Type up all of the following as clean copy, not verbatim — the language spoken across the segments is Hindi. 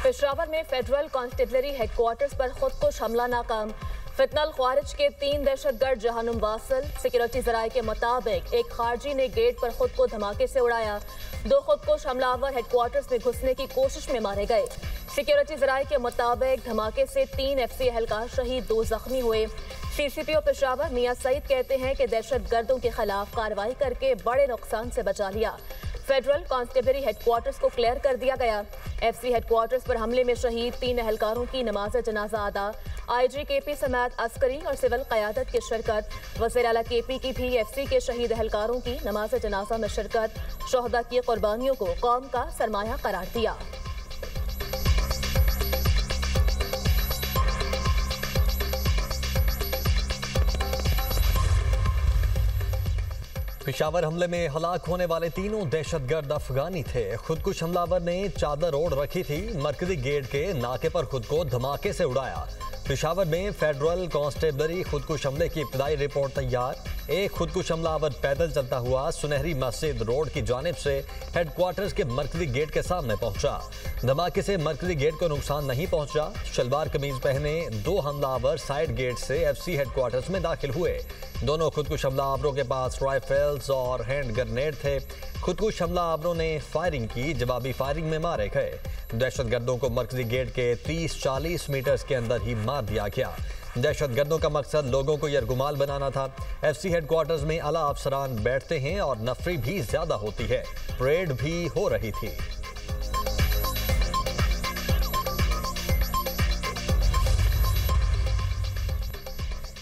पेशावर में फेडरल कांस्टेबलरी हेडक्वार्टर्स पर खुदकुश हमला नाकाम। फितनल ख्वारिज के 3 दहशतगर्द जहानुम वासिल। सिक्योरिटी जराये के मुताबिक एक खारजी ने गेट पर खुद को धमाके से उड़ाया। 2 खुदकुश हमलावर हेडक्वार्टर्स में घुसने की कोशिश में मारे गए। सिक्योरिटी जराये के मुताबिक धमाके से 3 FC एहलकार शहीद, 2 जख्मी हुए। CCPO पेशावर मियां सईद कहते हैं कि दहशतगर्दों के खिलाफ कार्रवाई करके बड़े नुकसान से बचा लिया। फेडरल कांस्टेबलरी हेडक्वार्टर्स को क्लियर कर दिया गया। FC हेडक्वार्टर्स पर हमले में शहीद 3 एहलकारों की नमाज जनाजा अदा। IG KP समेत अस्करी और सिविल क़यादत की शिरकत। वज़ीर आला KP की भी FC के शहीद एहलकारों की नमाज जनाजा में शिरकत। शोहदा की कुर्बानियों को कौम का सरमाया करार दिया। पेशावर हमले में हलाक होने वाले 3 दहशतगर्द अफगानी थे। खुदकुश हमलावर ने चादर ओढ़ रखी थी। मरकजी गेट के नाके पर खुद को धमाके से उड़ाया। पेशावर में फेडरल कांस्टेबलरी खुदकुश हमले की इब्तदाई रिपोर्ट तैयार। एक खुदकुश हमलावर पैदल चलता हुआ सुनहरी मस्जिद रोड की जानिब से हेडक्वार्टर्स के मरकजी गेट के सामने पहुंचा। धमाके से मरकजी गेट को नुकसान नहीं पहुंचा। शलवार कमीज पहने 2 हमलावर साइड गेट से FC हेडक्वार्टर्स में दाखिल हुए। दोनों खुदकुश हमलावरों के पास राइफल्स और हैंड ग्रेनेड थे। खुदकुश हमलावरों ने फायरिंग की, जवाबी फायरिंग में मारे गए। दहशतगर्दों को मरकजी गेट के 30-40 मीटर्स के अंदर ही मार दिया गया। दहशतगर्दों का मकसद लोगों को यरगुमाल बनाना था। FC हेडक्वार्टर्स में आला अफसरान बैठते हैं और नफरी भी ज्यादा होती है। परेड भी हो रही थी।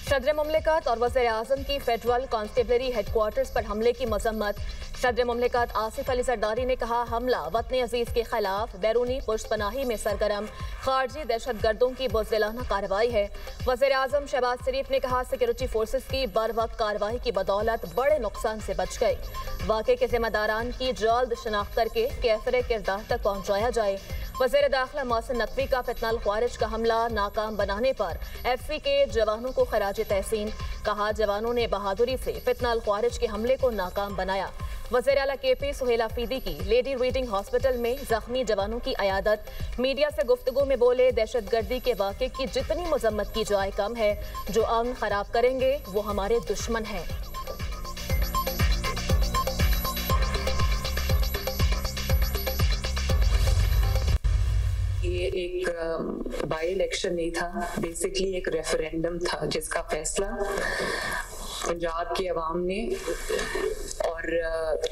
सदर मुमलिकत और वज़ीर आज़म की फेडरल कांस्टेबलरी हेडक्वार्टर्स पर हमले की मजम्मत। सदर मुमलिकत आसिफ अली जरदारी ने कहा, हमला वतन अजीज के खिलाफ बैरूनी पुश्तपनाही में सरगर्म खारजी दहशतगर्दों की बुज़दिलाना कार्रवाई है। वज़ीर आज़म शहबाज शरीफ ने कहा, सिक्योरिटी फोर्सेस की बर वक्त कार्रवाई की बदौलत बड़े नुकसान से बच गए। वाक़े के जिम्मेदारान की जल्द शनाख्त करके कैफरे किरदार तक पहुँचाया जाए। वज़ीर दाखिला मोहसिन नकवी का फितनल ख्वारिज का हमला नाकाम बनाने पर FC के जवानों को खराज तहसीन। कहा, जवानों ने बहादुरी से फितनल ख्वारिज के हमले को नाकाम बनाया। वज़ीर आला KP सुहेल आफरीदी की लेडी रीडिंग हॉस्पिटल में जख्मी जवानों की अयादत। मीडिया से गुफ्तगू में बोले, दहशतगर्दी के वाक़े की जितनी मजम्मत की जाए कम है। जो अमन खराब करेंगे वो हमारे दुश्मन हैं। ये एक बाई इलेक्शन नहीं था, बेसिकली एक रेफरेंडम था जिसका फैसला पंजाब के अवाम ने और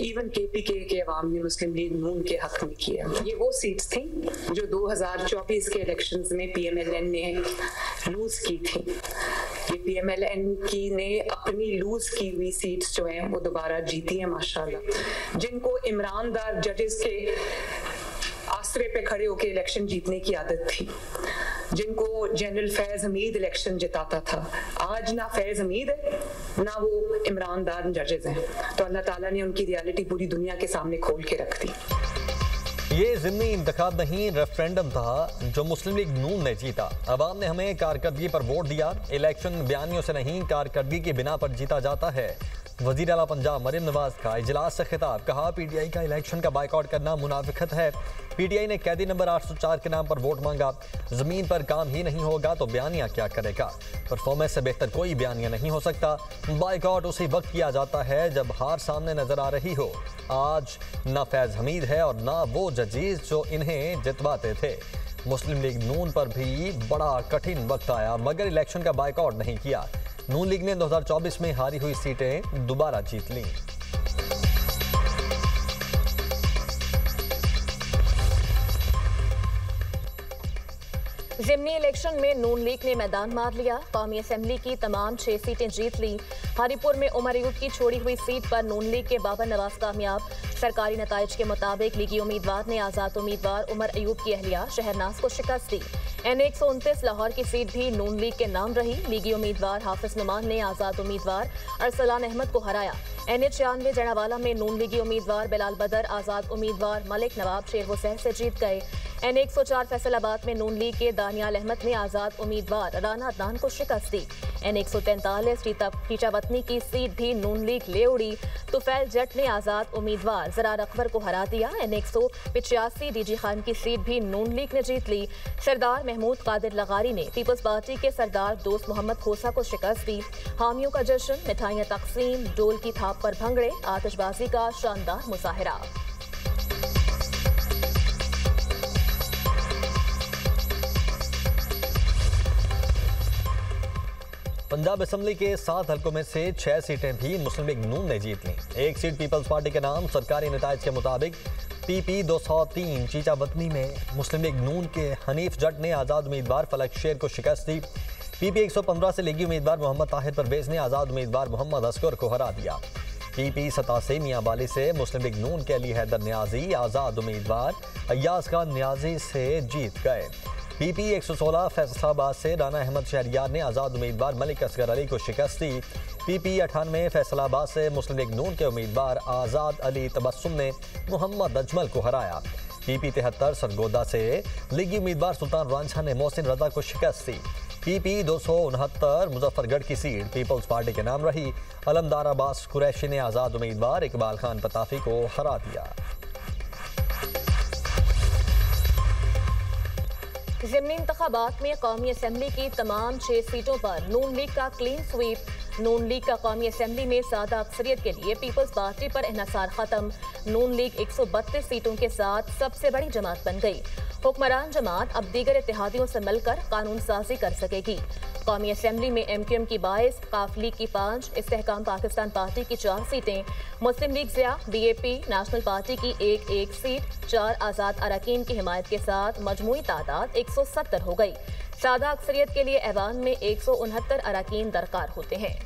इवन KPK के अवाम ने मुस्लिम लीग नून के हक में किया। ये वो सीट्स थी जो 2024 के इलेक्शंस में PMLN ने लूज की थी। ये PMLN की ने अपनी लूज की हुई सीट्स जो हैं वो दोबारा जीती हैं माशाल्लाह। जिनको इमरानदार जजेस के आसरे पे खड़े होकर इलेक्शन जीतने की आदत थी, जिनको जनरल फैज हमीद इलेक्शन जिताता था, आज ना फैज हमीद है ना वो इमरानदार जजेस हैं। तो अल्लाह ताला ने उनकी रियलिटी पूरी दुनिया के सामने खोल के रख दी। ये ज़िमनी इंतखाब नहीं, रेफरेंडम था जो मुस्लिम लीग नून ने जीता। अवाम ने हमें कारकर्दगी पर वोट दिया। इलेक्शन बयानियों से नहीं, कारकर्दगी की बिना पर जीता जाता है। वज़ीर आला पंजाब मरियम नवाज का इजलास से खिताब। कहा, PTI का इलेक्शन का बाइकआउट करना मुनाफिकत है। PTI ने कैदी नंबर 804 के नाम पर वोट मांगा। ज़मीन पर काम ही नहीं होगा तो बयानिया क्या करेगा। परफॉर्मेंस से बेहतर कोई बयानिया नहीं हो सकता। बाइकआउट उसी वक्त किया जाता है जब हार सामने नजर आ रही हो। आज ना फैज हमीद है और ना वो जजीज जो इन्हें जितवाते थे। मुस्लिम लीग नून पर भी बड़ा कठिन वक्त आया मगर इलेक्शन का बाइकआउट नहीं किया। नून लीग ने 2024 में हारी हुई सीटें दोबारा जीत लीं। ज़िमनी इलेक्शन में नून लीग ने मैदान मार लिया। कौमी असेंबली की तमाम 6 सीटें जीत ली। हरीपुर में उमर अयूब की छोड़ी हुई सीट पर नून लीग के बाबर नवाज कामयाब। सरकारी नताइज के मुताबिक लीगी उम्मीदवार ने आज़ाद उम्मीदवार उमर अयूब की अहलिया शहरनाज को शिकस्त दी। N129 लाहौर की सीट भी नून लीग के नाम रही। लीगी उम्मीदवार हाफिज नुमान ने आज़ाद उम्मीदवार अरसलान अहमद को हराया। NH96 जनावाला में नून लीगी उम्मीदवार बिलाल बदर आज़ाद उम्मीदवार मलिक नवाब शेर हुसैन से जीत गए। N104 फैसलाबाद में नून लीग के दानियाल अहमद ने आज़ाद उम्मीदवार राना अदनान को शिकस्त दी। N143 टीचावतनी की सीट भी नून लीग ले उड़ी। तुफैल जट ने आज़ाद उम्मीदवार ज़रार अकबर को हरा दिया। N185 डीजी खान की सीट भी नून लीग ने जीत ली। सरदार महमूद कादिर लगारी ने पीपल्स पार्टी के सरदार दोस्त मोहम्मद खोसा को शिकस्त दी। हामियों का जश्न, मिठाइयाँ तकसीम, डोल की थाप पर भंगड़े, आतिशबाजी का शानदार मुजाहिरा। पंजाब असेंबली के 7 हलकों में से 6 सीटें भी मुस्लिम लीग नून ने जीत ली। एक सीट पीपल्स पार्टी के नाम। सरकारी नताइज के मुताबिक PP 203 चीचावतनी में मुस्लिम लीग नून के हनीफ जट ने आज़ाद उम्मीदवार फलक शेर को शिकस्त दी। PP 115 से लीगी उम्मीदवार मोहम्मद ताहिर परवेज ने आज़ाद उम्मीदवार मोहम्मद असगर को हरा दिया। PP 87 मियाँ बाली से मुस्लिम लीग नून के अली हैदर न्याजी आज़ाद उम्मीदवार अय्याज खान न्याजी से जीत गए। PP 116 फैसलाबाद से राना अहमद शहरियार ने आज़ाद उम्मीदवार मलिक असगर अली को शिकस्त दी। PP 98 फैसलाबाद से मुस्लिम लीग नून के उम्मीदवार आज़ाद अली तबस्सुम ने मोहम्मद अजमल को हराया। PP 73 सरगोदा से लीगी उम्मीदवार सुल्तान रांझा ने मोहसिन रजा को शिकस्त दी। PP 269 मुजफ्फरगढ़ की सीट पीपल्स पार्टी के नाम रही। अलमदार अब्बास कुरैशी ने आज़ाद उम्मीदवार इकबाल खान पताफी को हरा दिया। ज़िमनी इंतखाबात में कौमी असेंबली की तमाम 6 सीटों पर नून लीग का क्लीन स्वीप। नून लीग का कौमी असेंबली में सादा अक्सरियत के लिए पीपल्स पार्टी पर इन्हसार खत्म। नून लीग 132 सीटों के साथ सबसे बड़ी जमात बन गई। हुक्मरान जमात अब दीगर इत्तेहादियों से मिलकर कानून साजी कर सकेगी। कौमी असेंबली में MQM की 22, काफ लीग की 5, इस्तेहकाम पाकिस्तान पार्टी की 4 सीटें, मुस्लिम लीग ज़िया, BAP, नेशनल पार्टी की एक सीट, 4 आज़ाद अरकान की हिमायत के साथ मजमूई तादाद 170 हो गई। सादा अक्सरियत के लिए ऐवान में 169 अरकान दरकार होते हैं।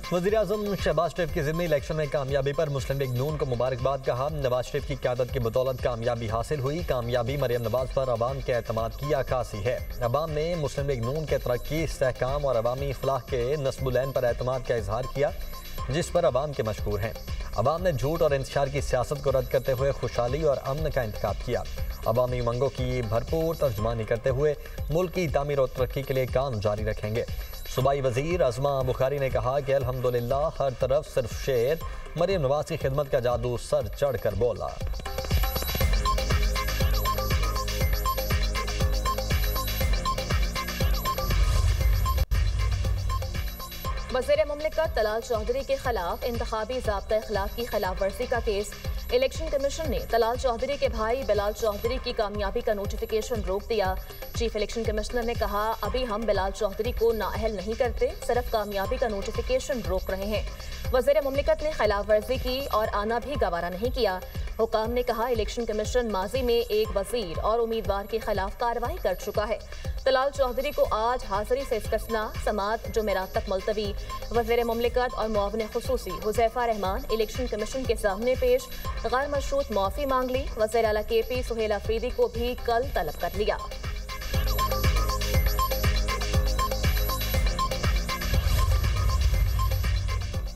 वज़ीर-ए-आज़म शहबाज शरीफ की ज़िमनी इलेक्शन में कामयाबी पर मुस्लिम लीग नून को मुबारकबाद कहा। नवाज शरीफ की क़यादत की बदौलत कामयाबी हासिल हुई। कामयाबी मरियम नवाज पर अवाम के एतमाद की अक्कासी है। अवाम ने मुस्लिम लीग नून के तरक्की, इस्तेहकाम और अवामी इफलाह के नस्बुलैन पर एतमाद का इजहार किया, जिस पर अवाम के मशकूर हैं। अवाम ने झूठ और इंतशार की सियासत को रद्द करते हुए खुशहाली और अमन का इंतखाब किया। अवामी उमंगों की भरपूर तर्जुमानी करते हुए मुल्क की तामीर और तरक्की के लिए काम जारी रखेंगे। सूबाई वजीर अज़मा बुखारी ने कहा कि अल्हम्दुलिल्लाह हर तरफ सिर्फ शेर। मरियम नवाज की खिदमत का जादू सर चढ़ कर बोला। वज़ीर मुमलिकत तलाल चौधरी के खिलाफ इंतखाबी ज़ाब्ता इखलाक की खिलाफ वर्जी का केस। इलेक्शन कमीशन ने तलाल चौधरी के भाई बिलाल चौधरी की कामयाबी का नोटिफिकेशन रोक दिया। चीफ इलेक्शन कमिश्नर ने कहा, अभी हम बिलाल चौधरी को नाअहल नहीं करते, सिर्फ कामयाबी का नोटिफिकेशन रोक रहे हैं। वज़ीर मुमलिकत ने खिलाफ वर्जी की और आना भी गवारा नहीं किया। हुकाम ने कहा, इलेक्शन कमीशन माजी में एक वजीर और उम्मीदवार के खिलाफ कार्रवाई कर चुका है। तलाल चौधरी को आज हाजिरी से इस्तिस्ना, समात जुमेरात तक मुलतवी। वज़ीर मुमलिकत और मुआविन खुसूसी हुज़ैफा रहमान इलेक्शन कमीशन के सामने पेश। गैर मशरूत माफ़ी मांग ली। वज़ीर आला KP सुहेल अफरीदी को भी कल तलब कर लिया।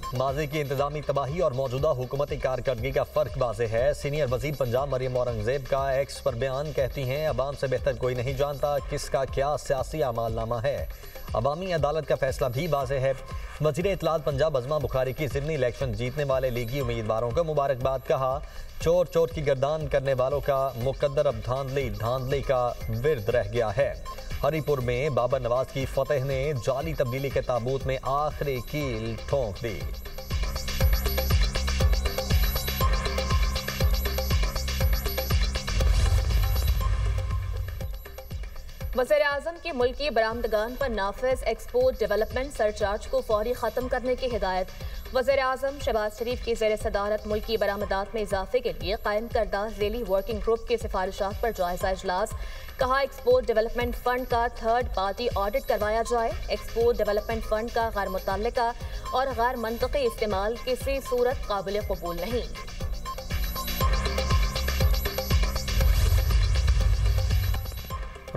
माजी की इंतजामी तबाही और मौजूदा हुकूमती कारकर्दगी का फ़र्क वाज़ेह है। सीनियर वजीर पंजाब मरियम औरंगजेब का एक्स पर बयान। कहती हैं, अवाम से बेहतर कोई नहीं जानता किसका क्या सियासी अमालनामा है। अवामी अदालत का फैसला भी वाज़ेह है। वज़ीर इत्तलात पंजाब अज़मा बुखारी की ज़िमनी इलेक्शन जीतने वाले लीगी उम्मीदवारों को मुबारकबाद। कहा, चोर चोर की गर्दान करने वालों का मुकद्दर अब धांधली का विरद रह गया है। हरीपुर में बाबर नवाज की फतेह ने जाली तब्दीली के ताबूत में आखिरी कील ठोंक दी। वज़ीर-ए-आज़म की मुल्की बरामदगान पर नाफिज एक्सपोर्ट डेवलपमेंट सरचार्ज को फौरी ख़त्म करने की हिदायत। वज़ीर-ए-आज़म शहबाज शरीफ की ज़ेर सदारत मुल्की बरामदात में इजाफे के लिए कायम करदा ज़ेली वर्किंग ग्रुप की सिफारिशात पर जायजा इजलास। कहा, एक्सपोर्ट डेवलपमेंट फंड का थर्ड पार्टी ऑडिट करवाया जाए। एक्सपोर्ट डेवलपमेंट फंड का गैर मुतल्लिका और गैर मंतकी इस्तेमाल किसी सूरत काबिल कबूल नहीं।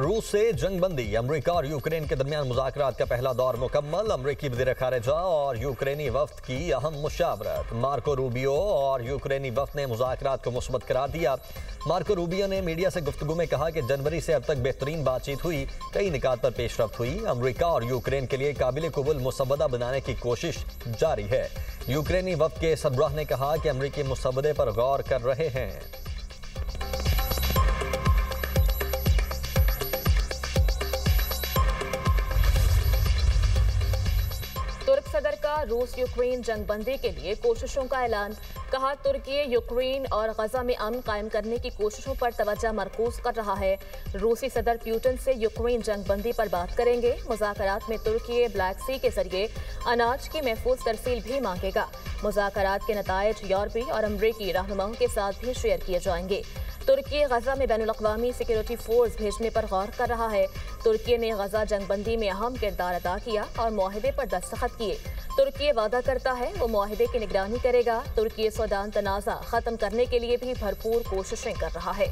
रूस से जंगबंदी, अमेरिका और यूक्रेन के दरमियान मुज़ाकरात का पहला दौर मुकम्मल। अमेरिकी वज़ीर ख़ारिजा और यूक्रेनी वफ़द की अहम मुशावरत। मार्को रूबियो और यूक्रेनी वफ़द ने मुज़ाकरात को मुस्बत करार दिया। मार्को रूबियो ने मीडिया से गुफ्तगू में कहा कि जनवरी से अब तक बेहतरीन बातचीत हुई, कई निकात पर पेशरफ्त हुई। अमेरिका और यूक्रेन के लिए काबिल कबूल मुसवदा बनाने की कोशिश जारी है। यूक्रेनी वफ़द के सरबराह ने कहा कि अमेरिकी मुसवदे पर गौर कर रहे हैं। तुर्क सदर का रूस यूक्रेन जंगबंदी के लिए कोशिशों का ऐलान। कहा, तुर्की यूक्रेन और गजा में अमन कायम करने की कोशिशों पर तवज्जो मरकूज कर रहा है। रूसी सदर पुतिन से यूक्रेन जंगबंदी पर बात करेंगे। मुज़ाकरात में तुर्की ब्लैक सी के जरिए अनाज की महफूज तरसील भी मांगेगा। मुज़ाकरात के नतायज यूरोपी और अमरीकी रहनुमाओं के साथ भी शेयर किए जाएंगे। तुर्की गजा में बैनुल-अक़वामी सिक्योरिटी फोर्स भेजने पर गौर कर रहा है। तुर्की ने गजा जंगबंदी में अहम किरदार अदा किया और मुआहदे पर दस्तखत किए। तुर्की वादा करता है वो मुआहदे की निगरानी करेगा। तुर्की सूडान तनाज़ा खत्म करने के लिए भी भरपूर कोशिशें कर रहा है।